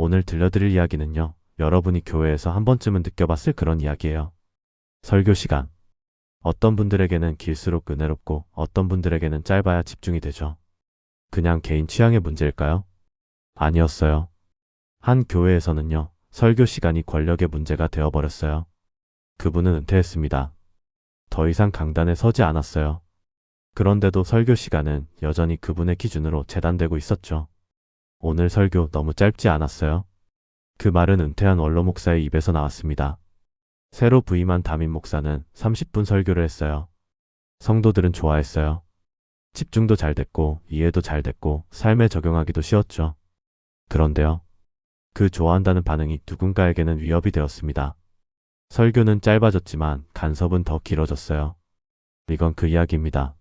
오늘 들려드릴 이야기는요, 여러분이 교회에서 한 번쯤은 느껴봤을 그런 이야기예요. 설교 시간. 어떤 분들에게는 길수록 은혜롭고 어떤 분들에게는 짧아야 집중이 되죠. 그냥 개인 취향의 문제일까요? 아니었어요. 한 교회에서는요, 설교 시간이 권력의 문제가 되어버렸어요. 그분은 은퇴했습니다. 더 이상 강단에 서지 않았어요. 그런데도 설교 시간은 여전히 그분의 기준으로 재단되고 있었죠. 오늘 설교 너무 짧지 않았어요? 그 말은 은퇴한 원로 목사의 입에서 나왔습니다. 새로 부임한 담임 목사는 30분 설교를 했어요. 성도들은 좋아했어요. 집중도 잘 됐고 이해도 잘 됐고 삶에 적용하기도 쉬웠죠. 그런데요. 그 좋아한다는 반응이 누군가에게는 위협이 되었습니다. 설교는 짧아졌지만 간섭은 더 길어졌어요. 이건 그 이야기입니다.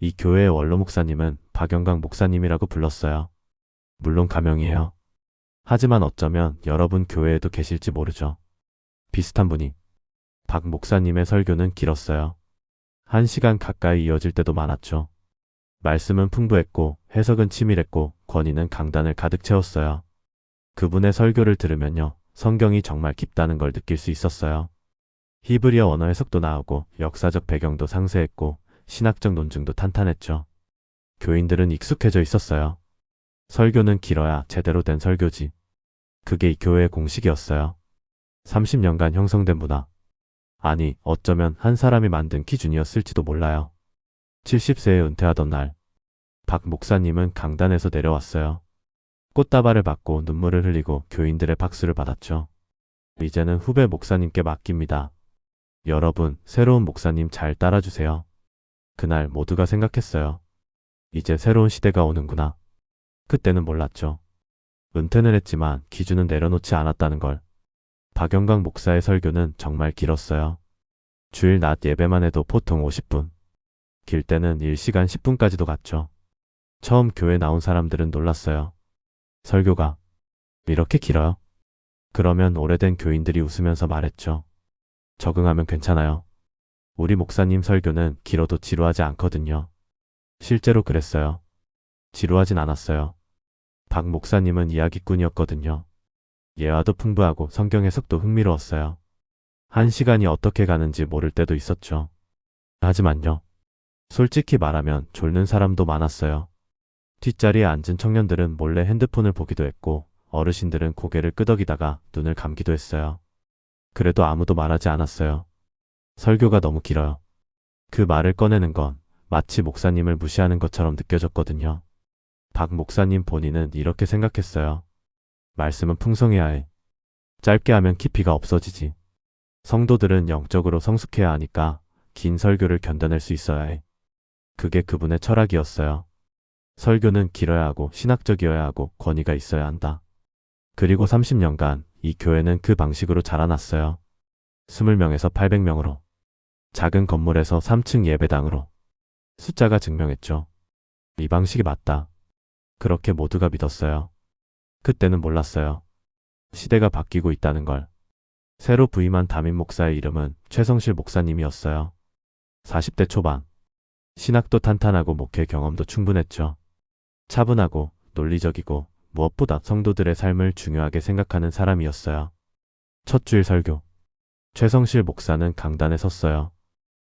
이 교회의 원로 목사님은 박영강 목사님이라고 불렀어요. 물론 가명이에요. 하지만 어쩌면 여러분 교회에도 계실지 모르죠. 비슷한 분이. 박 목사님의 설교는 길었어요. 1시간 가까이 이어질 때도 많았죠. 말씀은 풍부했고 해석은 치밀했고 권위는 강단을 가득 채웠어요. 그분의 설교를 들으면요, 성경이 정말 깊다는 걸 느낄 수 있었어요. 히브리어 언어 해석도 나오고 역사적 배경도 상세했고 신학적 논증도 탄탄했죠. 교인들은 익숙해져 있었어요. 설교는 길어야 제대로 된 설교지. 그게 이 교회의 공식이었어요. 30년간 형성된 문화. 아니, 어쩌면 한 사람이 만든 기준이었을지도 몰라요. 70세에 은퇴하던 날, 박 목사님은 강단에서 내려왔어요. 꽃다발을 받고 눈물을 흘리고 교인들의 박수를 받았죠. 이제는 후배 목사님께 맡깁니다. 여러분, 새로운 목사님 잘 따라주세요. 그날 모두가 생각했어요. 이제 새로운 시대가 오는구나. 그때는 몰랐죠. 은퇴는 했지만 기준은 내려놓지 않았다는 걸. 박영광 목사의 설교는 정말 길었어요. 주일 낮 예배만 해도 보통 50분. 길 때는 1시간 10분까지도 갔죠. 처음 교회 나온 사람들은 놀랐어요. 설교가 이렇게 길어요? 그러면 오래된 교인들이 웃으면서 말했죠. 적응하면 괜찮아요. 우리 목사님 설교는 길어도 지루하지 않거든요. 실제로 그랬어요. 지루하진 않았어요. 박 목사님은 이야기꾼이었거든요. 예화도 풍부하고 성경 해석도 흥미로웠어요. 1시간이 어떻게 가는지 모를 때도 있었죠. 하지만요. 솔직히 말하면 졸는 사람도 많았어요. 뒷자리에 앉은 청년들은 몰래 핸드폰을 보기도 했고 어르신들은 고개를 끄덕이다가 눈을 감기도 했어요. 그래도 아무도 말하지 않았어요. 설교가 너무 길어요. 그 말을 꺼내는 건 마치 목사님을 무시하는 것처럼 느껴졌거든요. 박 목사님 본인은 이렇게 생각했어요. 말씀은 풍성해야 해. 짧게 하면 깊이가 없어지지. 성도들은 영적으로 성숙해야 하니까 긴 설교를 견뎌낼 수 있어야 해. 그게 그분의 철학이었어요. 설교는 길어야 하고 신학적이어야 하고 권위가 있어야 한다. 그리고 30년간 이 교회는 그 방식으로 자라났어요. 20명에서 800명으로. 작은 건물에서 3층 예배당으로. 숫자가 증명했죠. 이 방식이 맞다. 그렇게 모두가 믿었어요. 그때는 몰랐어요. 시대가 바뀌고 있다는 걸. 새로 부임한 담임 목사의 이름은 최성실 목사님이었어요. 40대 초반. 신학도 탄탄하고 목회 경험도 충분했죠. 차분하고 논리적이고 무엇보다 성도들의 삶을 중요하게 생각하는 사람이었어요. 첫 주일 설교. 최성실 목사는 강단에 섰어요.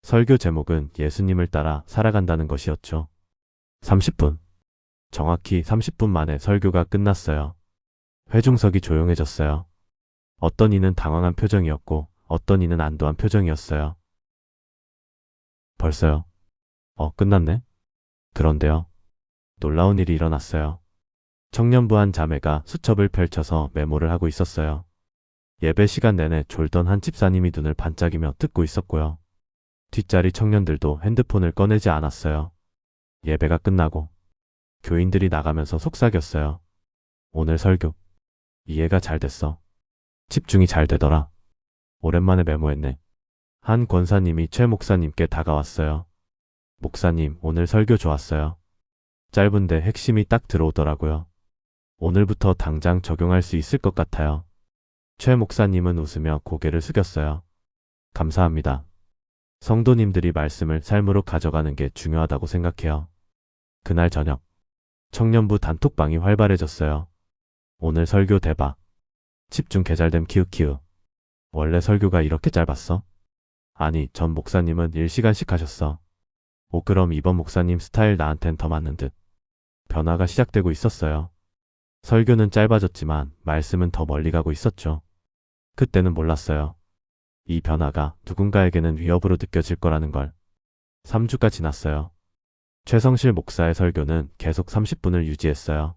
설교 제목은 예수님을 따라 살아간다는 것이었죠. 30분. 정확히 30분 만에 설교가 끝났어요. 회중석이 조용해졌어요. 어떤 이는 당황한 표정이었고 어떤 이는 안도한 표정이었어요. 벌써요? 끝났네? 그런데요. 놀라운 일이 일어났어요. 청년부 한 자매가 수첩을 펼쳐서 메모를 하고 있었어요. 예배 시간 내내 졸던 한 집사님이 눈을 반짝이며 듣고 있었고요. 뒷자리 청년들도 핸드폰을 꺼내지 않았어요. 예배가 끝나고 교인들이 나가면서 속삭였어요. 오늘 설교 이해가 잘 됐어. 집중이 잘 되더라. 오랜만에 메모했네. 한 권사님이 최 목사님께 다가왔어요. 목사님, 오늘 설교 좋았어요. 짧은데 핵심이 딱 들어오더라고요. 오늘부터 당장 적용할 수 있을 것 같아요. 최 목사님은 웃으며 고개를 숙였어요. 감사합니다. 성도님들이 말씀을 삶으로 가져가는 게 중요하다고 생각해요. 그날 저녁, 청년부 단톡방이 활발해졌어요. 오늘 설교 대박. 집중 개잘됨 키읔키읔. 원래 설교가 이렇게 짧았어? 아니, 전 목사님은 1시간씩 하셨어. 오, 그럼 이번 목사님 스타일 나한텐 더 맞는 듯. 변화가 시작되고 있었어요. 설교는 짧아졌지만 말씀은 더 멀리 가고 있었죠. 그때는 몰랐어요. 이 변화가 누군가에게는 위협으로 느껴질 거라는 걸. 3주가 지났어요. 최성실 목사의 설교는 계속 30분을 유지했어요.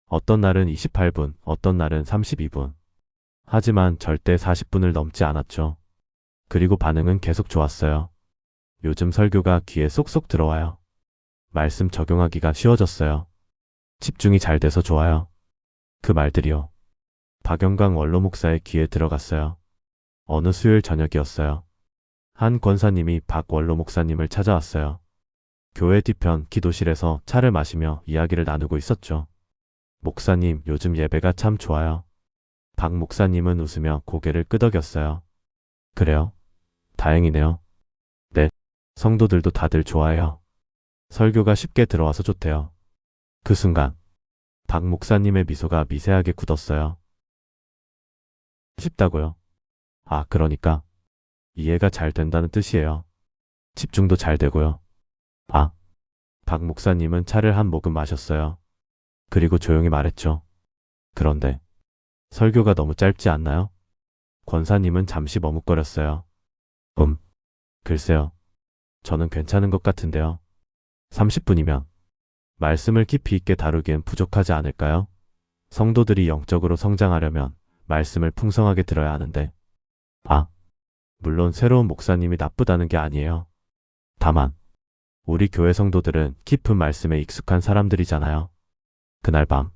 어떤 날은 28분, 어떤 날은 32분. 하지만 절대 40분을 넘지 않았죠. 그리고 반응은 계속 좋았어요. 요즘 설교가 귀에 쏙쏙 들어와요. 말씀 적용하기가 쉬워졌어요. 집중이 잘 돼서 좋아요. 그 말들이요. 박영광 원로 목사의 귀에 들어갔어요. 어느 수요일 저녁이었어요. 한 권사님이 박 원로 목사님을 찾아왔어요. 교회 뒤편 기도실에서 차를 마시며 이야기를 나누고 있었죠. 목사님, 요즘 예배가 참 좋아요. 박 목사님은 웃으며 고개를 끄덕였어요. 그래요? 다행이네요. 네, 성도들도 다들 좋아해요. 설교가 쉽게 들어와서 좋대요. 그 순간 박 목사님의 미소가 미세하게 굳었어요. 쉽다고요? 아, 그러니까 이해가 잘 된다는 뜻이에요. 집중도 잘 되고요. 아, 박 목사님은 차를 한 모금 마셨어요. 그리고 조용히 말했죠. 그런데 설교가 너무 짧지 않나요? 권사님은 잠시 머뭇거렸어요. 글쎄요. 저는 괜찮은 것 같은데요. 30분이면 말씀을 깊이 있게 다루기엔 부족하지 않을까요? 성도들이 영적으로 성장하려면 말씀을 풍성하게 들어야 하는데. 아, 물론 새로운 목사님이 나쁘다는 게 아니에요. 다만 우리 교회 성도들은 깊은 말씀에 익숙한 사람들이잖아요. 그날 밤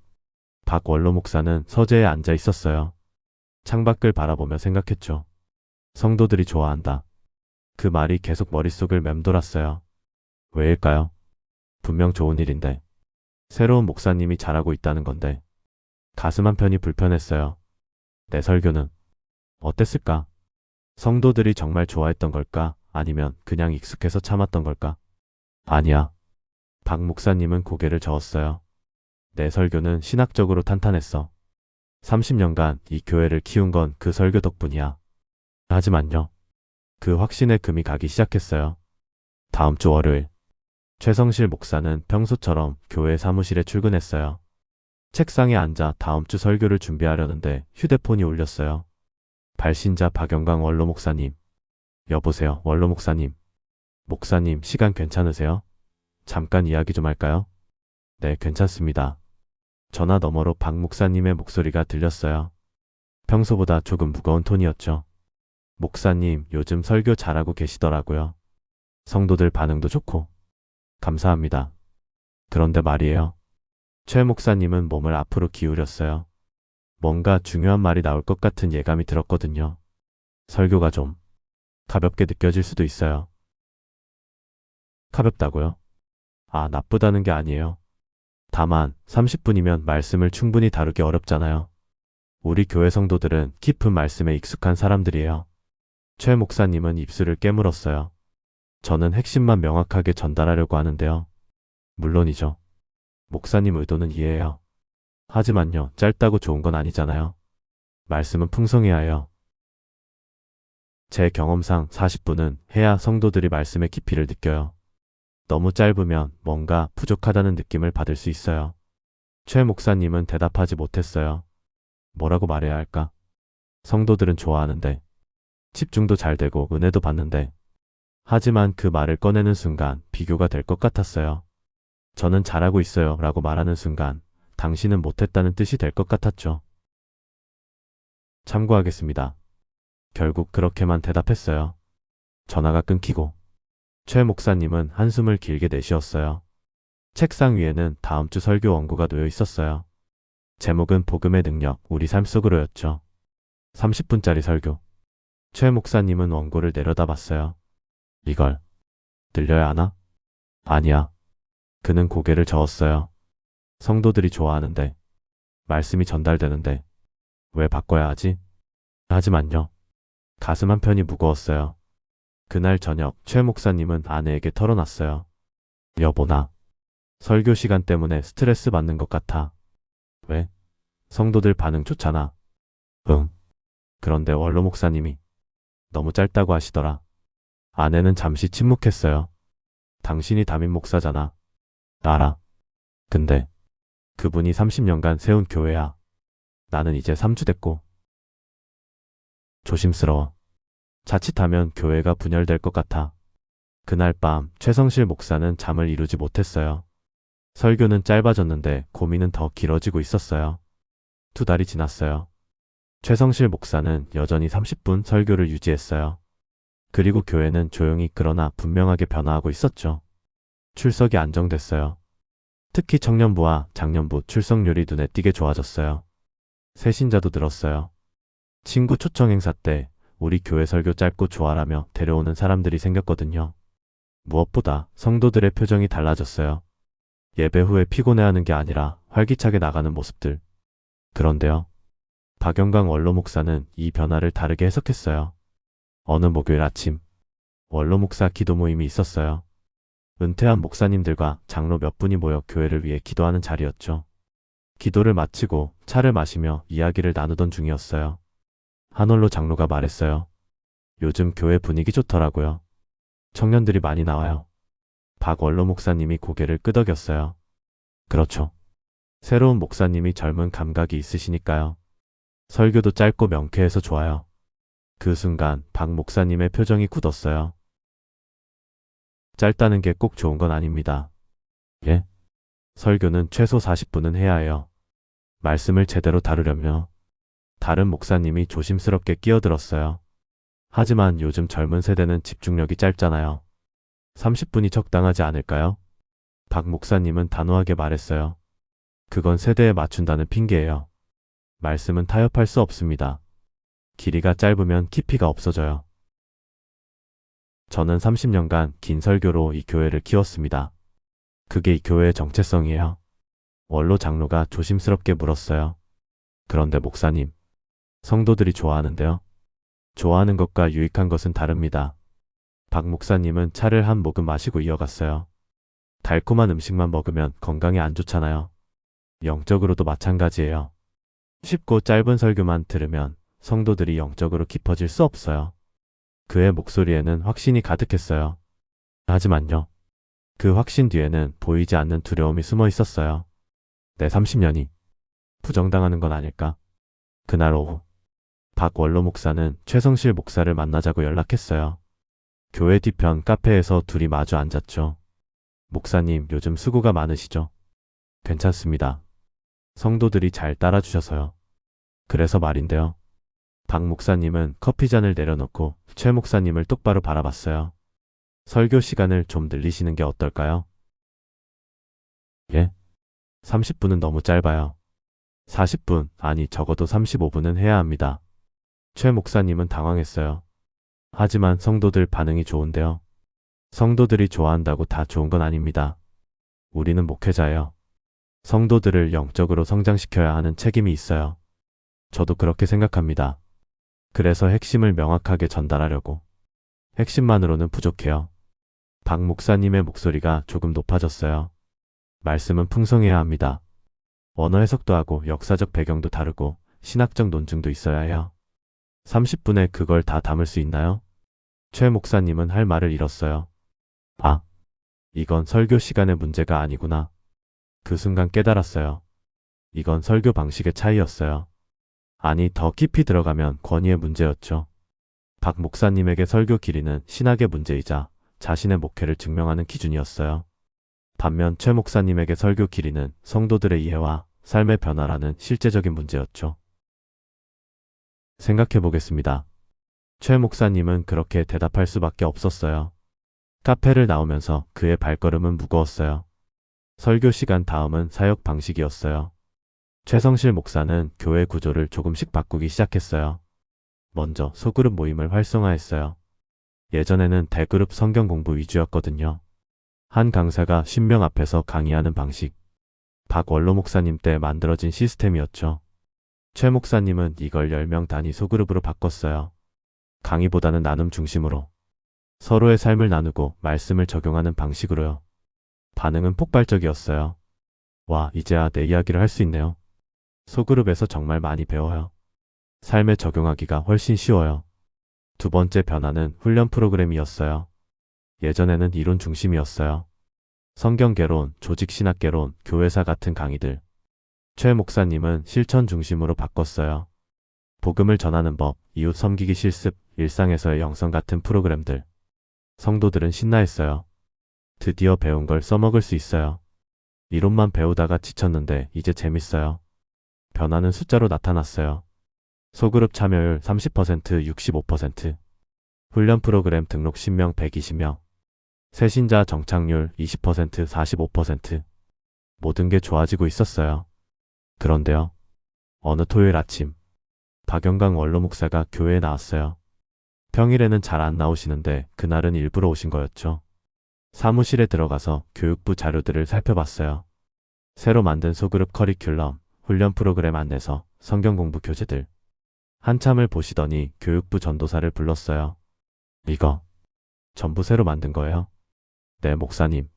박 원로 목사는 서재에 앉아 있었어요. 창밖을 바라보며 생각했죠. 성도들이 좋아한다. 그 말이 계속 머릿속을 맴돌았어요. 왜일까요? 분명 좋은 일인데. 새로운 목사님이 잘하고 있다는 건데. 가슴 한편이 불편했어요. 내 설교는 어땠을까? 성도들이 정말 좋아했던 걸까? 아니면 그냥 익숙해서 참았던 걸까? 아니야. 박 목사님은 고개를 저었어요. 내 설교는 신학적으로 탄탄했어. 30년간 이 교회를 키운 건 그 설교 덕분이야. 하지만요. 그 확신에 금이 가기 시작했어요. 다음 주 월요일, 최성실 목사는 평소처럼 교회 사무실에 출근했어요. 책상에 앉아 다음 주 설교를 준비하려는데 휴대폰이 울렸어요. 발신자 박영광 원로 목사님. 여보세요, 원로 목사님. 목사님, 시간 괜찮으세요? 잠깐 이야기 좀 할까요? 네, 괜찮습니다. 전화 너머로 박 목사님의 목소리가 들렸어요. 평소보다 조금 무거운 톤이었죠. 목사님, 요즘 설교 잘하고 계시더라고요. 성도들 반응도 좋고. 감사합니다. 그런데 말이에요. 최 목사님은 몸을 앞으로 기울였어요. 뭔가 중요한 말이 나올 것 같은 예감이 들었거든요. 설교가 좀 가볍게 느껴질 수도 있어요. 가볍다고요? 아, 나쁘다는 게 아니에요. 다만 30분이면 말씀을 충분히 다루기 어렵잖아요. 우리 교회 성도들은 깊은 말씀에 익숙한 사람들이에요. 최 목사님은 입술을 깨물었어요. 저는 핵심만 명확하게 전달하려고 하는데요. 물론이죠. 목사님 의도는 이해해요. 하지만요, 짧다고 좋은 건 아니잖아요. 말씀은 풍성해야 해요. 제 경험상 40분은 해야 성도들이 말씀의 깊이를 느껴요. 너무 짧으면 뭔가 부족하다는 느낌을 받을 수 있어요. 최 목사님은 대답하지 못했어요. 뭐라고 말해야 할까? 성도들은 좋아하는데, 집중도 잘 되고 은혜도 받는데. 하지만 그 말을 꺼내는 순간 비교가 될 것 같았어요. 저는 잘하고 있어요 라고 말하는 순간 당신은 못했다는 뜻이 될 것 같았죠. 참고하겠습니다. 결국 그렇게만 대답했어요. 전화가 끊기고 최 목사님은 한숨을 길게 내쉬었어요. 책상 위에는 다음 주 설교 원고가 놓여 있었어요. 제목은 복음의 능력, 우리 삶 속으로였죠. 30분짜리 설교. 최 목사님은 원고를 내려다봤어요. 이걸 들려야 하나? 아니야. 그는 고개를 저었어요. 성도들이 좋아하는데, 말씀이 전달되는데, 왜 바꿔야 하지? 하지만요. 가슴 한편이 무거웠어요. 그날 저녁 최 목사님은 아내에게 털어놨어요. 여보, 나 설교 시간 때문에 스트레스 받는 것 같아. 왜? 성도들 반응 좋잖아. 응. 그런데 원로 목사님이 너무 짧다고 하시더라. 아내는 잠시 침묵했어요. 당신이 담임 목사잖아. 알아. 근데 그분이 30년간 세운 교회야. 나는 이제 3주 됐고. 조심스러워. 자칫하면 교회가 분열될 것 같아. 그날 밤 최성실 목사는 잠을 이루지 못했어요. 설교는 짧아졌는데 고민은 더 길어지고 있었어요. 2달이 지났어요. 최성실 목사는 여전히 30분 설교를 유지했어요. 그리고 교회는 조용히 그러나 분명하게 변화하고 있었죠. 출석이 안정됐어요. 특히 청년부와 장년부 출석률이 눈에 띄게 좋아졌어요. 새 신자도 늘었어요. 친구 초청 행사 때 우리 교회 설교 짧고 좋아라며 데려오는 사람들이 생겼거든요. 무엇보다 성도들의 표정이 달라졌어요. 예배 후에 피곤해하는 게 아니라 활기차게 나가는 모습들. 그런데요. 박영광 원로 목사는 이 변화를 다르게 해석했어요. 어느 목요일 아침 원로 목사 기도 모임이 있었어요. 은퇴한 목사님들과 장로 몇 분이 모여 교회를 위해 기도하는 자리였죠. 기도를 마치고 차를 마시며 이야기를 나누던 중이었어요. 한원로 장로가 말했어요. 요즘 교회 분위기 좋더라고요. 청년들이 많이 나와요. 박원로 목사님이 고개를 끄덕였어요. 그렇죠. 새로운 목사님이 젊은 감각이 있으시니까요. 설교도 짧고 명쾌해서 좋아요. 그 순간 박 목사님의 표정이 굳었어요. 짧다는 게 꼭 좋은 건 아닙니다. 예? 설교는 최소 40분은 해야 해요. 말씀을 제대로 다루려며. 다른 목사님이 조심스럽게 끼어들었어요. 하지만 요즘 젊은 세대는 집중력이 짧잖아요. 30분이 적당하지 않을까요? 박 목사님은 단호하게 말했어요. 그건 세대에 맞춘다는 핑계예요. 말씀은 타협할 수 없습니다. 길이가 짧으면 깊이가 없어져요. 저는 30년간 긴 설교로 이 교회를 키웠습니다. 그게 이 교회의 정체성이에요. 원로 장로가 조심스럽게 물었어요. 그런데 목사님, 성도들이 좋아하는데요. 좋아하는 것과 유익한 것은 다릅니다. 박 목사님은 차를 한 모금 마시고 이어갔어요. 달콤한 음식만 먹으면 건강에 안 좋잖아요. 영적으로도 마찬가지예요. 쉽고 짧은 설교만 들으면 성도들이 영적으로 깊어질 수 없어요. 그의 목소리에는 확신이 가득했어요. 하지만요. 그 확신 뒤에는 보이지 않는 두려움이 숨어 있었어요. 내 30년이 부정당하는 건 아닐까? 그날 오후 박원로 목사는 최성실 목사를 만나자고 연락했어요. 교회 뒤편 카페에서 둘이 마주 앉았죠. 목사님, 요즘 수고가 많으시죠? 괜찮습니다. 성도들이 잘 따라주셔서요. 그래서 말인데요. 박 목사님은 커피잔을 내려놓고 최 목사님을 똑바로 바라봤어요. 설교 시간을 좀 늘리시는 게 어떨까요? 예? 30분은 너무 짧아요. 40분, 아니 적어도 35분은 해야 합니다. 최 목사님은 당황했어요. 하지만 성도들 반응이 좋은데요. 성도들이 좋아한다고 다 좋은 건 아닙니다. 우리는 목회자예요. 성도들을 영적으로 성장시켜야 하는 책임이 있어요. 저도 그렇게 생각합니다. 그래서 핵심을 명확하게 전달하려고. 핵심만으로는 부족해요. 박 목사님의 목소리가 조금 높아졌어요. 말씀은 풍성해야 합니다. 언어 해석도 하고 역사적 배경도 다르고 신학적 논증도 있어야 해요. 30분에 그걸 다 담을 수 있나요? 최 목사님은 할 말을 잃었어요. 아, 이건 설교 시간의 문제가 아니구나. 그 순간 깨달았어요. 이건 설교 방식의 차이였어요. 아니, 더 깊이 들어가면 권위의 문제였죠. 박 목사님에게 설교 길이는 신학의 문제이자 자신의 목회를 증명하는 기준이었어요. 반면 최 목사님에게 설교 길이는 성도들의 이해와 삶의 변화라는 실제적인 문제였죠. 생각해 보겠습니다. 최 목사님은 그렇게 대답할 수밖에 없었어요. 카페를 나오면서 그의 발걸음은 무거웠어요. 설교 시간 다음은 사역 방식이었어요. 최성실 목사는 교회 구조를 조금씩 바꾸기 시작했어요. 먼저 소그룹 모임을 활성화했어요. 예전에는 대그룹 성경 공부 위주였거든요. 한 강사가 10명 앞에서 강의하는 방식. 박원로 목사님 때 만들어진 시스템이었죠. 최 목사님은 이걸 10명 단위 소그룹으로 바꿨어요. 강의보다는 나눔 중심으로. 서로의 삶을 나누고 말씀을 적용하는 방식으로요. 반응은 폭발적이었어요. 와, 이제야 내 이야기를 할 수 있네요. 소그룹에서 정말 많이 배워요. 삶에 적용하기가 훨씬 쉬워요. 두 번째 변화는 훈련 프로그램이었어요. 예전에는 이론 중심이었어요. 성경개론, 조직신학개론, 교회사 같은 강의들. 최 목사님은 실천 중심으로 바꿨어요. 복음을 전하는 법, 이웃 섬기기 실습, 일상에서의 영성 같은 프로그램들. 성도들은 신나했어요. 드디어 배운 걸 써먹을 수 있어요. 이론만 배우다가 지쳤는데 이제 재밌어요. 변화는 숫자로 나타났어요. 소그룹 참여율 30%, 65%. 훈련 프로그램 등록 10명, 120명. 새신자 정착률 20%, 45%. 모든 게 좋아지고 있었어요. 그런데요. 어느 토요일 아침, 박영강 원로 목사가 교회에 나왔어요. 평일에는 잘 안 나오시는데 그날은 일부러 오신 거였죠. 사무실에 들어가서 교육부 자료들을 살펴봤어요. 새로 만든 소그룹 커리큘럼, 훈련 프로그램 안내서, 성경 공부 교재들. 한참을 보시더니 교육부 전도사를 불렀어요. 이거 전부 새로 만든 거예요? 네, 목사님.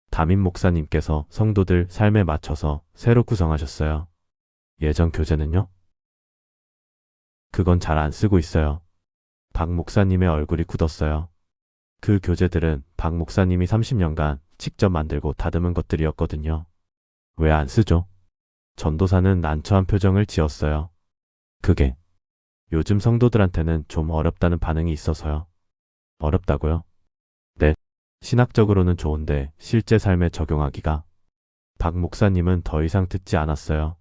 담임 목사님께서 성도들 삶에 맞춰서 새로 구성하셨어요. 예전 교재는요? 그건 잘 안 쓰고 있어요. 박 목사님의 얼굴이 굳었어요. 그 교재들은 박 목사님이 30년간 직접 만들고 다듬은 것들이었거든요. 왜 안 쓰죠? 전도사는 난처한 표정을 지었어요. 그게 요즘 성도들한테는 좀 어렵다는 반응이 있어서요. 어렵다고요? 네. 신학적으로는 좋은데 실제 삶에 적용하기가. 박 목사님은 더 이상 듣지 않았어요.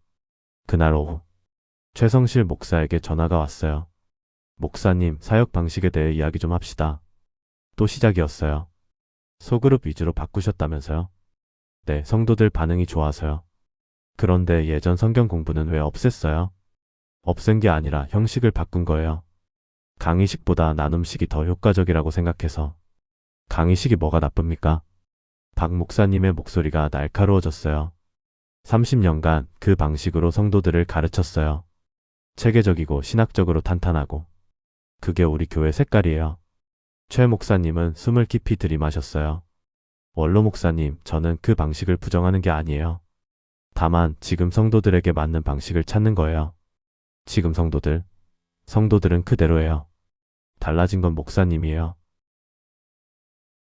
그날 오후 최성실 목사에게 전화가 왔어요. 목사님, 사역 방식에 대해 이야기 좀 합시다. 또 시작이었어요. 소그룹 위주로 바꾸셨다면서요? 네, 성도들 반응이 좋아서요. 그런데 예전 성경 공부는 왜 없앴어요? 없앤 게 아니라 형식을 바꾼 거예요. 강의식보다 나눔식이 더 효과적이라고 생각해서. 강의식이 뭐가 나쁩니까? 박 목사님의 목소리가 날카로워졌어요. 30년간 그 방식으로 성도들을 가르쳤어요. 체계적이고 신학적으로 탄탄하고. 그게 우리 교회 색깔이에요. 최 목사님은 숨을 깊이 들이마셨어요. 원로 목사님, 저는 그 방식을 부정하는 게 아니에요. 다만 지금 성도들에게 맞는 방식을 찾는 거예요. 지금 성도들은 그대로예요. 달라진 건 목사님이에요.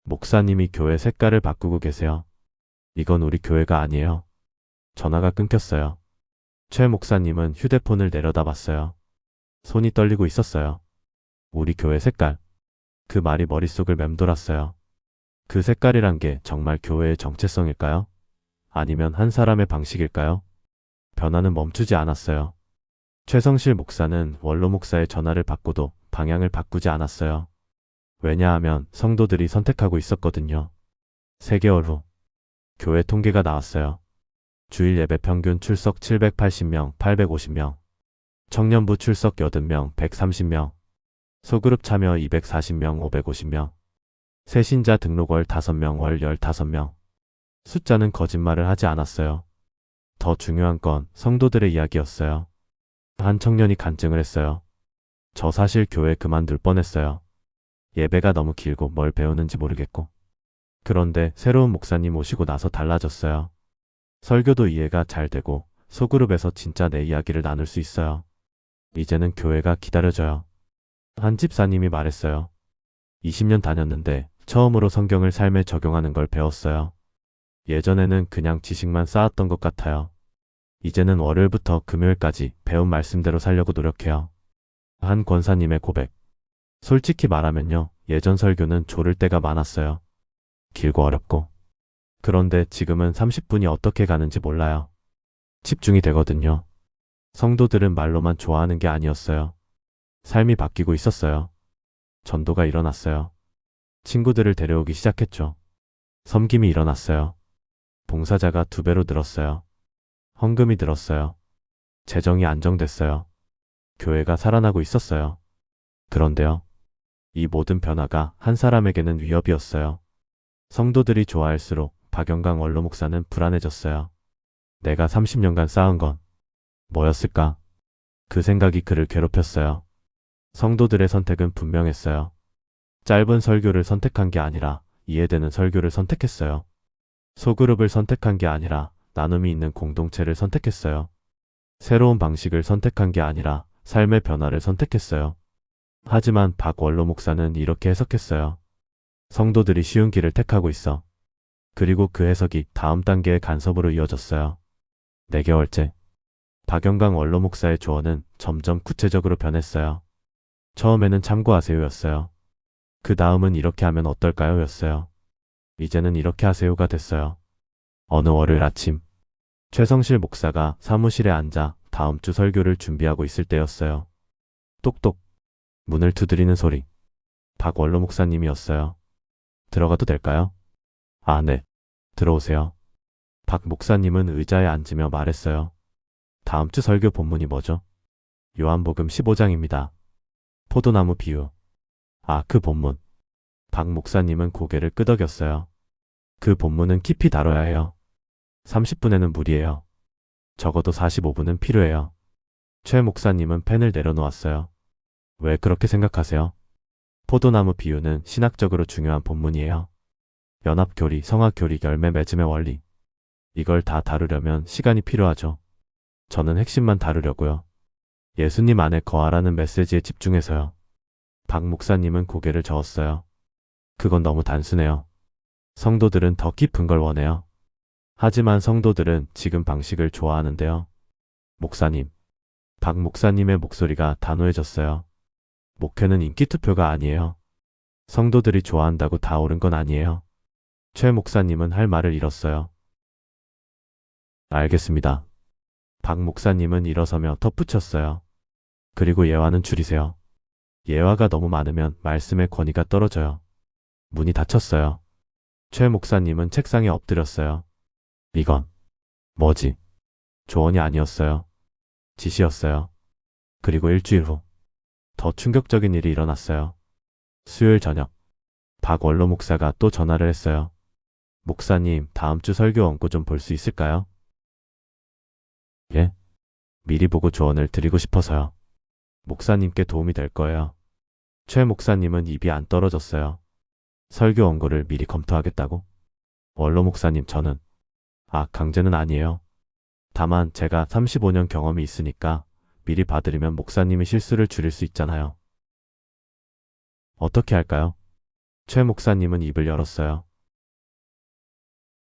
목사님이 교회 색깔을 바꾸고 계세요. 이건 우리 교회가 아니에요. 전화가 끊겼어요. 최 목사님은 휴대폰을 내려다봤어요. 손이 떨리고 있었어요. 우리 교회 색깔. 그 말이 머릿속을 맴돌았어요. 그 색깔이란 게 정말 교회의 정체성일까요? 아니면 한 사람의 방식일까요? 변화는 멈추지 않았어요. 최성실 목사는 원로 목사의 전화를 받고도 방향을 바꾸지 않았어요. 왜냐하면 성도들이 선택하고 있었거든요. 3개월 후 교회 통계가 나왔어요. 주일 예배 평균 출석 780명, 850명. 청년부 출석 80명, 130명. 소그룹 참여 240명, 550명. 새신자 등록 월 5명, 월 15명. 숫자는 거짓말을 하지 않았어요. 더 중요한 건 성도들의 이야기였어요. 한 청년이 간증을 했어요. 저 사실 교회 그만둘 뻔했어요. 예배가 너무 길고 뭘 배우는지 모르겠고. 그런데 새로운 목사님 오시고 나서 달라졌어요. 설교도 이해가 잘 되고 소그룹에서 진짜 내 이야기를 나눌 수 있어요. 이제는 교회가 기다려져요. 한 집사님이 말했어요. 20년 다녔는데 처음으로 성경을 삶에 적용하는 걸 배웠어요. 예전에는 그냥 지식만 쌓았던 것 같아요. 이제는 월요일부터 금요일까지 배운 말씀대로 살려고 노력해요. 한 권사님의 고백. 솔직히 말하면요. 예전 설교는 조를 때가 많았어요. 길고 어렵고. 그런데 지금은 30분이 어떻게 가는지 몰라요. 집중이 되거든요. 성도들은 말로만 좋아하는 게 아니었어요. 삶이 바뀌고 있었어요. 전도가 일어났어요. 친구들을 데려오기 시작했죠. 섬김이 일어났어요. 봉사자가 2배로 늘었어요. 헌금이 늘었어요. 재정이 안정됐어요. 교회가 살아나고 있었어요. 그런데요. 이 모든 변화가 한 사람에게는 위협이었어요. 성도들이 좋아할수록 박영강 원로 목사는 불안해졌어요. 내가 30년간 쌓은 건 뭐였을까? 그 생각이 그를 괴롭혔어요. 성도들의 선택은 분명했어요. 짧은 설교를 선택한 게 아니라 이해되는 설교를 선택했어요. 소그룹을 선택한 게 아니라 나눔이 있는 공동체를 선택했어요. 새로운 방식을 선택한 게 아니라 삶의 변화를 선택했어요. 하지만 박원로 목사는 이렇게 해석했어요. 성도들이 쉬운 길을 택하고 있어. 그리고 그 해석이 다음 단계의 간섭으로 이어졌어요. 4개월째. 박영강 원로 목사의 조언은 점점 구체적으로 변했어요. 처음에는 참고하세요였어요. 그 다음은 이렇게 하면 어떨까요? 였어요. 이제는 이렇게 하세요가 됐어요. 어느 월요일 아침, 최성실 목사가 사무실에 앉아 다음 주 설교를 준비하고 있을 때였어요. 똑똑. 문을 두드리는 소리. 박원로 목사님이었어요. 들어가도 될까요? 아, 네. 들어오세요. 박 목사님은 의자에 앉으며 말했어요. 다음 주 설교 본문이 뭐죠? 요한복음 15장입니다. 포도나무 비유. 아, 그 본문. 박 목사님은 고개를 끄덕였어요. 그 본문은 깊이 다뤄야 해요. 30분에는 무리예요. 적어도 45분은 필요해요. 최 목사님은 펜을 내려놓았어요. 왜 그렇게 생각하세요? 포도나무 비유는 신학적으로 중요한 본문이에요. 연합교리, 성화교리, 열매 맺음의 원리. 이걸 다 다루려면 시간이 필요하죠. 저는 핵심만 다루려고요. 예수님 안에 거하라는 메시지에 집중해서요. 박 목사님은 고개를 저었어요. 그건 너무 단순해요. 성도들은 더 깊은 걸 원해요. 하지만 성도들은 지금 방식을 좋아하는데요. 목사님. 박 목사님의 목소리가 단호해졌어요. 목회는 인기투표가 아니에요. 성도들이 좋아한다고 다 옳은 건 아니에요. 최 목사님은 할 말을 잃었어요. 알겠습니다. 박 목사님은 일어서며 덧붙였어요. 그리고 예화는 줄이세요. 예화가 너무 많으면 말씀의 권위가 떨어져요. 문이 닫혔어요. 최 목사님은 책상에 엎드렸어요. 이건 뭐지? 조언이 아니었어요. 지시였어요. 그리고 일주일 후 더 충격적인 일이 일어났어요. 수요일 저녁 박원로 목사가 또 전화를 했어요. 목사님, 다음 주 설교 원고 좀 볼 수 있을까요? 예? 미리 보고 조언을 드리고 싶어서요. 목사님께 도움이 될 거예요. 최 목사님은 입이 안 떨어졌어요. 설교 원고를 미리 검토하겠다고? 원로 목사님, 저는 강제는 아니에요. 다만 제가 35년 경험이 있으니까 미리 봐드리면 목사님이 실수를 줄일 수 있잖아요. 어떻게 할까요? 최 목사님은 입을 열었어요.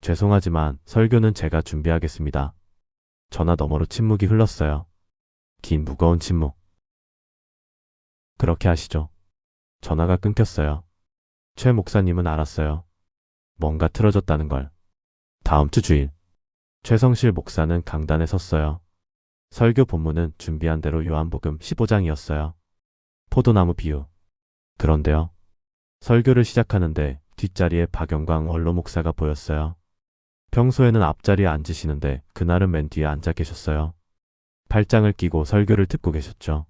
죄송하지만 설교는 제가 준비하겠습니다. 전화 너머로 침묵이 흘렀어요. 긴 무거운 침묵. 그렇게 하시죠. 전화가 끊겼어요. 최 목사님은 알았어요. 뭔가 틀어졌다는 걸. 다음 주 주일. 최성실 목사는 강단에 섰어요. 설교 본문은 준비한 대로 요한복음 15장이었어요. 포도나무 비유. 그런데요. 설교를 시작하는데 뒷자리에 박영광 원로 목사가 보였어요. 평소에는 앞자리에 앉으시는데 그날은 맨 뒤에 앉아 계셨어요. 팔짱을 끼고 설교를 듣고 계셨죠.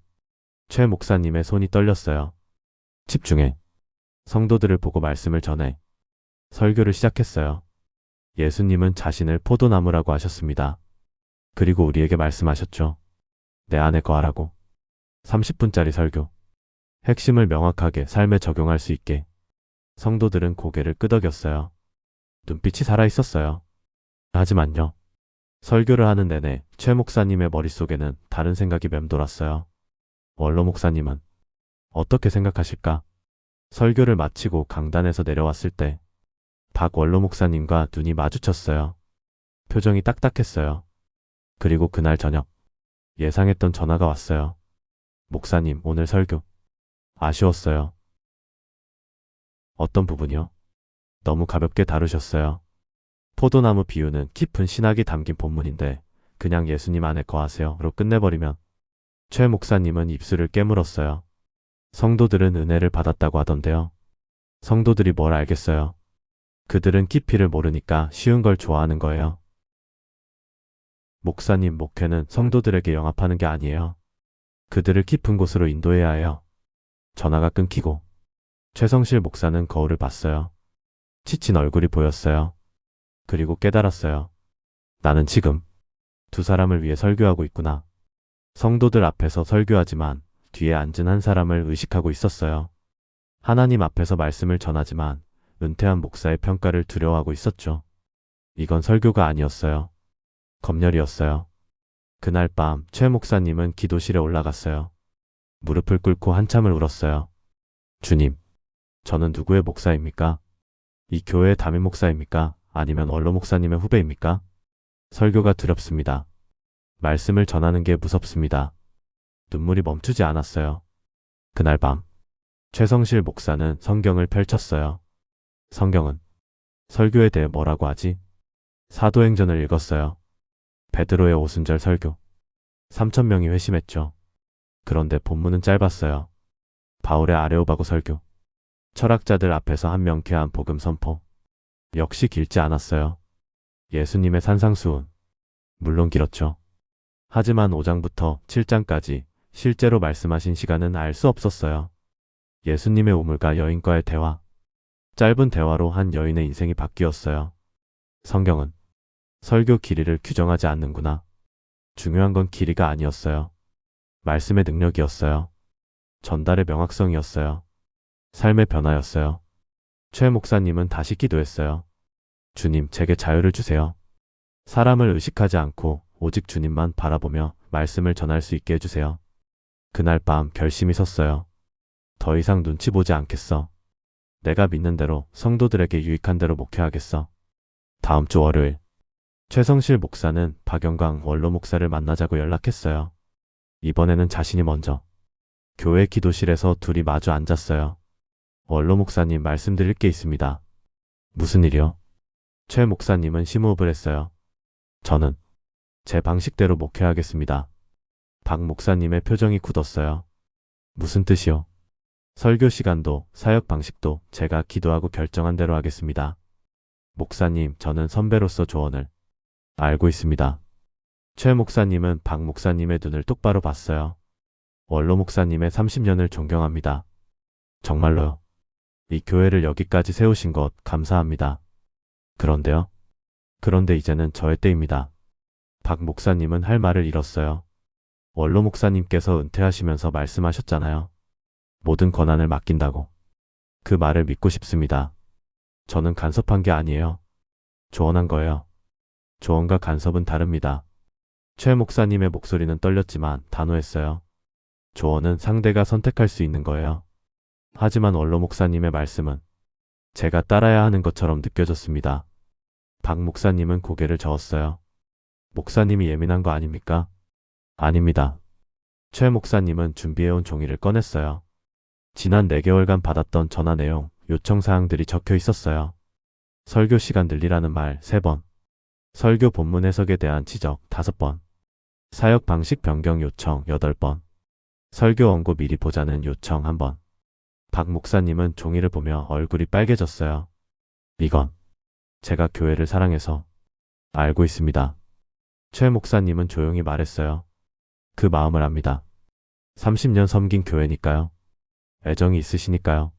최 목사님의 손이 떨렸어요. 집중해. 성도들을 보고 말씀을 전해. 설교를 시작했어요. 예수님은 자신을 포도나무라고 하셨습니다. 그리고 우리에게 말씀하셨죠. 내 안에 거하라고. 30분짜리 설교. 핵심을 명확하게 삶에 적용할 수 있게. 성도들은 고개를 끄덕였어요. 눈빛이 살아있었어요. 하지만요. 설교를 하는 내내 최 목사님의 머릿속에는 다른 생각이 맴돌았어요. 원로 목사님은 어떻게 생각하실까? 설교를 마치고 강단에서 내려왔을 때 박 원로 목사님과 눈이 마주쳤어요. 표정이 딱딱했어요. 그리고 그날 저녁 예상했던 전화가 왔어요. 목사님, 오늘 설교 아쉬웠어요. 어떤 부분이요? 너무 가볍게 다루셨어요. 포도나무 비유는 깊은 신학이 담긴 본문인데 그냥 예수님 안에 거하세요로 끝내버리면. 최 목사님은 입술을 깨물었어요. 성도들은 은혜를 받았다고 하던데요. 성도들이 뭘 알겠어요? 그들은 깊이를 모르니까 쉬운 걸 좋아하는 거예요. 목사님, 목회는 성도들에게 영합하는 게 아니에요. 그들을 깊은 곳으로 인도해야 해요. 전화가 끊기고 최성실 목사는 거울을 봤어요. 지친 얼굴이 보였어요. 그리고 깨달았어요. 나는 지금 두 사람을 위해 설교하고 있구나. 성도들 앞에서 설교하지만 뒤에 앉은 한 사람을 의식하고 있었어요. 하나님 앞에서 말씀을 전하지만 은퇴한 목사의 평가를 두려워하고 있었죠. 이건 설교가 아니었어요. 검열이었어요. 그날 밤 최 목사님은 기도실에 올라갔어요. 무릎을 꿇고 한참을 울었어요. 주님, 저는 누구의 목사입니까? 이 교회의 담임 목사입니까? 아니면 원로 목사님의 후배입니까? 설교가 두렵습니다. 말씀을 전하는 게 무섭습니다. 눈물이 멈추지 않았어요. 그날 밤 최성실 목사는 성경을 펼쳤어요. 성경은 설교에 대해 뭐라고 하지? 사도행전을 읽었어요. 베드로의 오순절 설교. 3,000명이 회심했죠. 그런데 본문은 짧았어요. 바울의 아레오바고 설교. 철학자들 앞에서 한 명쾌한 복음 선포. 역시 길지 않았어요. 예수님의 산상수훈. 물론 길었죠. 하지만 5장부터 7장까지 실제로 말씀하신 시간은 알 수 없었어요. 예수님의 우물가 여인과의 대화. 짧은 대화로 한 여인의 인생이 바뀌었어요. 성경은 설교 길이를 규정하지 않는구나. 중요한 건 길이가 아니었어요. 말씀의 능력이었어요. 전달의 명확성이었어요. 삶의 변화였어요. 최 목사님은 다시 기도했어요. 주님, 제게 자유를 주세요. 사람을 의식하지 않고 오직 주님만 바라보며 말씀을 전할 수 있게 해주세요. 그날 밤 결심이 섰어요. 더 이상 눈치 보지 않겠어. 내가 믿는 대로 성도들에게 유익한 대로 목회하겠어. 다음 주 월요일 최성실 목사는 박영광 원로 목사를 만나자고 연락했어요. 이번에는 자신이 먼저. 교회 기도실에서 둘이 마주 앉았어요. 원로 목사님, 말씀드릴 게 있습니다. 무슨 일이요? 최 목사님은 심호흡을 했어요. 저는 제 방식대로 목회하겠습니다. 박 목사님의 표정이 굳었어요. 무슨 뜻이요? 설교 시간도 사역 방식도 제가 기도하고 결정한 대로 하겠습니다. 목사님, 저는 선배로서 조언을 알고 있습니다. 최 목사님은 박 목사님의 눈을 똑바로 봤어요. 원로 목사님의 30년을 존경합니다. 정말로요. 이 교회를 여기까지 세우신 것 감사합니다. 그런데요. 그런데 이제는 저의 때입니다. 박 목사님은 할 말을 잃었어요. 원로 목사님께서 은퇴하시면서 말씀하셨잖아요. 모든 권한을 맡긴다고. 그 말을 믿고 싶습니다. 저는 간섭한 게 아니에요. 조언한 거예요. 조언과 간섭은 다릅니다. 최 목사님의 목소리는 떨렸지만 단호했어요. 조언은 상대가 선택할 수 있는 거예요. 하지만 원로 목사님의 말씀은 제가 따라야 하는 것처럼 느껴졌습니다. 박 목사님은 고개를 저었어요. 목사님이 예민한 거 아닙니까? 아닙니다. 최 목사님은 준비해온 종이를 꺼냈어요. 지난 4개월간 받았던 전화 내용, 요청 사항들이 적혀 있었어요. 설교 시간 늘리라는 말 3번. 설교 본문 해석에 대한 지적 5번. 사역 방식 변경 요청 8번. 설교 원고 미리 보자는 요청 1번. 박 목사님은 종이를 보며 얼굴이 빨개졌어요. 이건 제가 교회를 사랑해서 알고 있습니다. 최 목사님은 조용히 말했어요. 그 마음을 압니다. 30년 섬긴 교회니까요. 애정이 있으시니까요.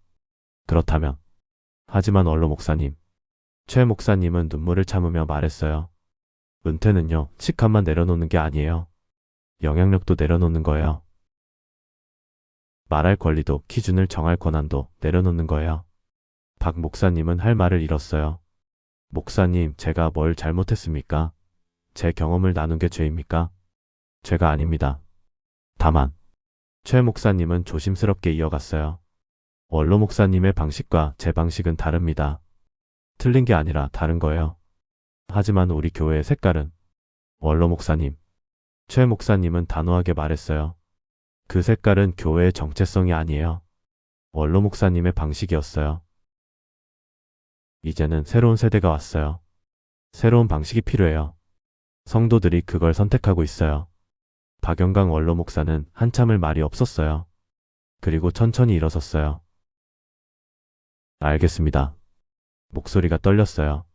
그렇다면. 하지만 원로 목사님. 최 목사님은 눈물을 참으며 말했어요. 은퇴는요, 직함만 내려놓는 게 아니에요. 영향력도 내려놓는 거예요. 말할 권리도 기준을 정할 권한도 내려놓는 거예요. 박 목사님은 할 말을 잃었어요. 목사님, 제가 뭘 잘못했습니까? 제 경험을 나눈 게 죄입니까? 죄가 아닙니다. 다만 최 목사님은 조심스럽게 이어갔어요. 원로 목사님의 방식과 제 방식은 다릅니다. 틀린 게 아니라 다른 거예요. 하지만 우리 교회의 색깔은 원로 목사님. 최 목사님은 단호하게 말했어요. 그 색깔은 교회의 정체성이 아니에요. 원로 목사님의 방식이었어요. 이제는 새로운 세대가 왔어요. 새로운 방식이 필요해요. 성도들이 그걸 선택하고 있어요. 박영광 원로 목사는 한참을 말이 없었어요. 그리고 천천히 일어섰어요. 알겠습니다. 목소리가 떨렸어요.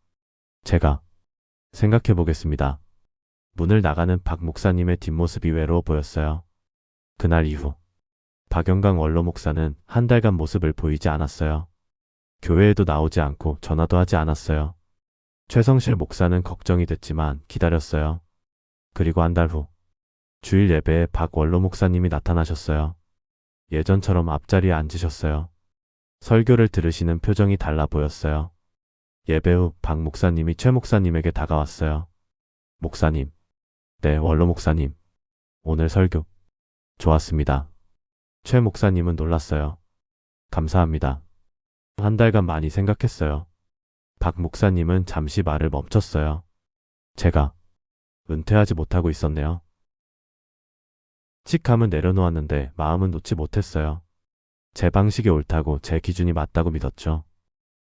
제가 생각해 보겠습니다. 문을 나가는 박 목사님의 뒷모습이 외로워 보였어요. 그날 이후 박영광 원로 목사는 한 달간 모습을 보이지 않았어요. 교회에도 나오지 않고 전화도 하지 않았어요. 최성실 목사는 걱정이 됐지만 기다렸어요. 그리고 한 달 후 주일 예배에 박 원로 목사님이 나타나셨어요. 예전처럼 앞자리에 앉으셨어요. 설교를 들으시는 표정이 달라 보였어요. 예배 후 박 목사님이 최 목사님에게 다가왔어요. 목사님, 네, 원로 목사님. 오늘 설교 좋았습니다. 최 목사님은 놀랐어요. 감사합니다. 한 달간 많이 생각했어요. 박 목사님은 잠시 말을 멈췄어요. 제가 은퇴하지 못하고 있었네요. 칙함은 내려놓았는데 마음은 놓지 못했어요. 제 방식이 옳다고 제 기준이 맞다고 믿었죠.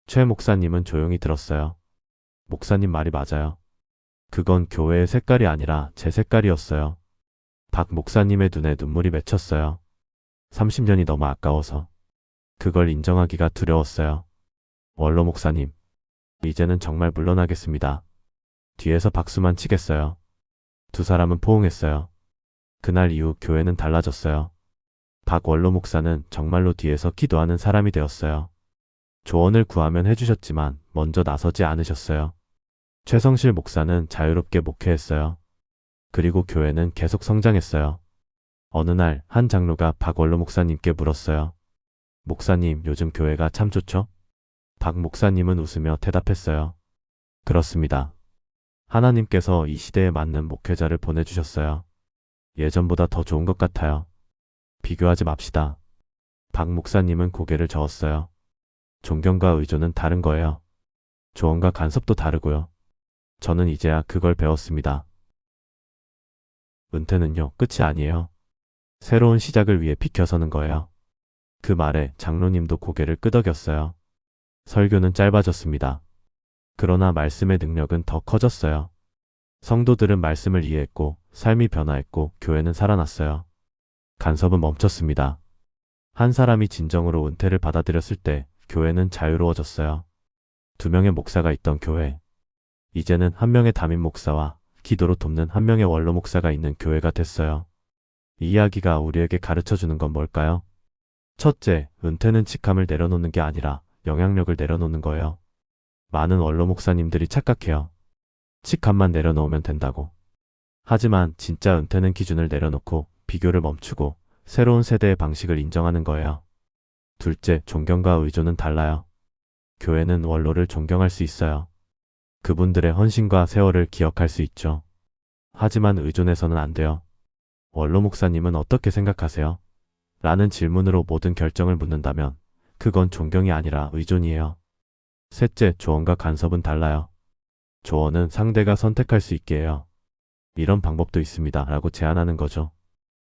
최 목사님은 조용히 들었어요. 목사님 말이 맞아요. 그건 교회의 색깔이 아니라 제 색깔이었어요. 박 목사님의 눈에 눈물이 맺혔어요. 30년이 너무 아까워서. 그걸 인정하기가 두려웠어요. 원로 목사님, 이제는 정말 물러나겠습니다. 뒤에서 박수만 치겠어요. 두 사람은 포옹했어요. 그날 이후 교회는 달라졌어요. 박 원로 목사는 정말로 뒤에서 기도하는 사람이 되었어요. 조언을 구하면 해주셨지만 먼저 나서지 않으셨어요. 최성실 목사는 자유롭게 목회했어요. 그리고 교회는 계속 성장했어요. 어느 날 한 장로가 박 원로 목사님께 물었어요. 목사님, 요즘 교회가 참 좋죠? 박 목사님은 웃으며 대답했어요. 그렇습니다. 하나님께서 이 시대에 맞는 목회자를 보내주셨어요. 예전보다 더 좋은 것 같아요. 비교하지 맙시다. 박 목사님은 고개를 저었어요. 존경과 의존은 다른 거예요. 조언과 간섭도 다르고요. 저는 이제야 그걸 배웠습니다. 은퇴는요, 끝이 아니에요. 새로운 시작을 위해 비켜서는 거예요. 그 말에 장로님도 고개를 끄덕였어요. 설교는 짧아졌습니다. 그러나 말씀의 능력은 더 커졌어요. 성도들은 말씀을 이해했고 삶이 변화했고 교회는 살아났어요. 간섭은 멈췄습니다. 한 사람이 진정으로 은퇴를 받아들였을 때 교회는 자유로워졌어요. 두 명의 목사가 있던 교회. 이제는 한 명의 담임 목사와 기도로 돕는 한 명의 원로 목사가 있는 교회가 됐어요. 이 이야기가 우리에게 가르쳐주는 건 뭘까요? 첫째, 은퇴는 직함을 내려놓는 게 아니라 영향력을 내려놓는 거예요. 많은 원로 목사님들이 착각해요. 직함만 내려놓으면 된다고. 하지만 진짜 은퇴는 기준을 내려놓고 비교를 멈추고 새로운 세대의 방식을 인정하는 거예요. 둘째, 존경과 의존은 달라요. 교회는 원로를 존경할 수 있어요. 그분들의 헌신과 세월을 기억할 수 있죠. 하지만 의존해서는 안 돼요. 원로 목사님은 어떻게 생각하세요? 라는 질문으로 모든 결정을 묻는다면 그건 존경이 아니라 의존이에요. 셋째, 조언과 간섭은 달라요. 조언은 상대가 선택할 수 있게 해요. 이런 방법도 있습니다 라고 제안하는 거죠.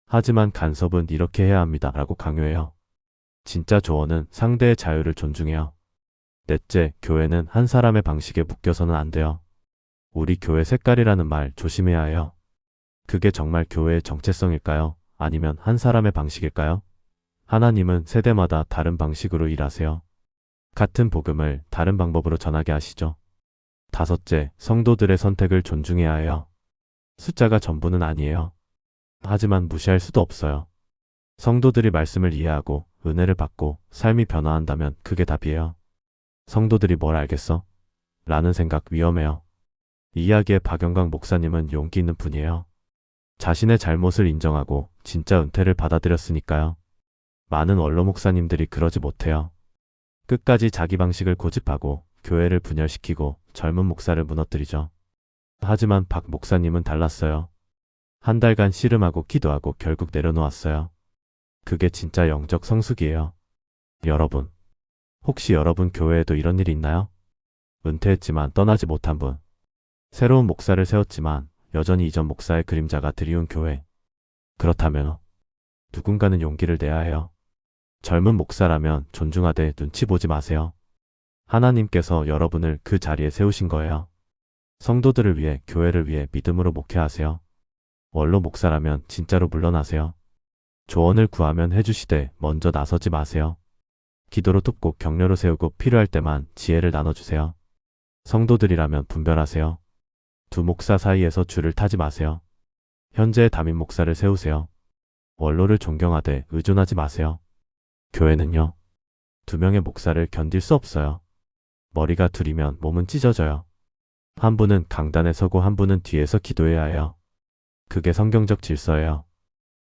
하지만 간섭은 이렇게 해야 합니다 라고 강요해요. 진짜 조언은 상대의 자유를 존중해요. 넷째, 교회는 한 사람의 방식에 묶여서는 안 돼요. 우리 교회 색깔이라는 말 조심해야 해요. 그게 정말 교회의 정체성일까요? 아니면 한 사람의 방식일까요? 하나님은 세대마다 다른 방식으로 일하세요. 같은 복음을 다른 방법으로 전하게 하시죠. 다섯째, 성도들의 선택을 존중해야 해요. 숫자가 전부는 아니에요. 하지만 무시할 수도 없어요. 성도들이 말씀을 이해하고 은혜를 받고 삶이 변화한다면 그게 답이에요. 성도들이 뭘 알겠어? 라는 생각 위험해요. 이 이야기의 박영광 목사님은 용기 있는 분이에요. 자신의 잘못을 인정하고 진짜 은퇴를 받아들였으니까요. 많은 원로 목사님들이 그러지 못해요. 끝까지 자기 방식을 고집하고 교회를 분열시키고 젊은 목사를 무너뜨리죠. 하지만 박 목사님은 달랐어요. 한 달간 씨름하고 기도하고 결국 내려놓았어요. 그게 진짜 영적 성숙이에요. 여러분, 혹시 여러분 교회에도 이런 일이 있나요? 은퇴했지만 떠나지 못한 분. 새로운 목사를 세웠지만 여전히 이전 목사의 그림자가 드리운 교회. 그렇다면 누군가는 용기를 내야 해요. 젊은 목사라면 존중하되 눈치 보지 마세요. 하나님께서 여러분을 그 자리에 세우신 거예요. 성도들을 위해, 교회를 위해 믿음으로 목회하세요. 원로 목사라면 진짜로 물러나세요. 조언을 구하면 해주시되 먼저 나서지 마세요. 기도로 돕고 격려로 세우고 필요할 때만 지혜를 나눠주세요. 성도들이라면 분별하세요. 두 목사 사이에서 줄을 타지 마세요. 현재의 담임 목사를 세우세요. 원로를 존경하되 의존하지 마세요. 교회는요, 두 명의 목사를 견딜 수 없어요. 머리가 둘이면 몸은 찢어져요. 한 분은 강단에 서고 한 분은 뒤에서 기도해야 해요. 그게 성경적 질서예요.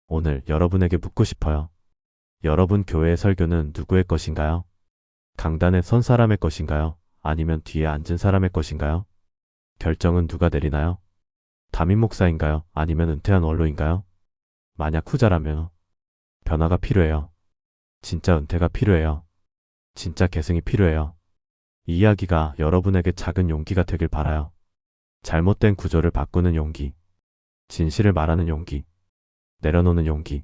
오늘 여러분에게 묻고 싶어요. 여러분 교회의 설교는 누구의 것인가요? 강단에 선 사람의 것인가요? 아니면 뒤에 앉은 사람의 것인가요? 결정은 누가 내리나요? 담임 목사인가요? 아니면 은퇴한 원로인가요? 만약 후자라면 변화가 필요해요. 진짜 은퇴가 필요해요. 진짜 계승이 필요해요. 이 이야기가 여러분에게 작은 용기가 되길 바라요. 잘못된 구조를 바꾸는 용기, 진실을 말하는 용기, 내려놓는 용기.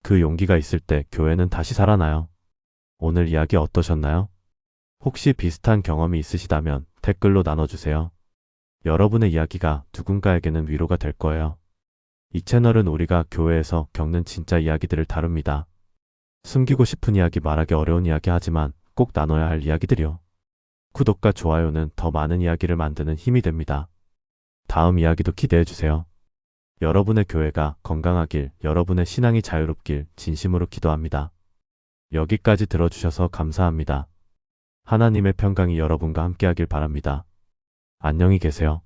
그 용기가 있을 때 교회는 다시 살아나요. 오늘 이야기 어떠셨나요? 혹시 비슷한 경험이 있으시다면 댓글로 나눠주세요. 여러분의 이야기가 누군가에게는 위로가 될 거예요. 이 채널은 우리가 교회에서 겪는 진짜 이야기들을 다룹니다. 숨기고 싶은 이야기, 말하기 어려운 이야기, 하지만 꼭 나눠야 할 이야기들이요. 구독과 좋아요는 더 많은 이야기를 만드는 힘이 됩니다. 다음 이야기도 기대해주세요. 여러분의 교회가 건강하길, 여러분의 신앙이 자유롭길 진심으로 기도합니다. 여기까지 들어주셔서 감사합니다. 하나님의 평강이 여러분과 함께하길 바랍니다. 안녕히 계세요.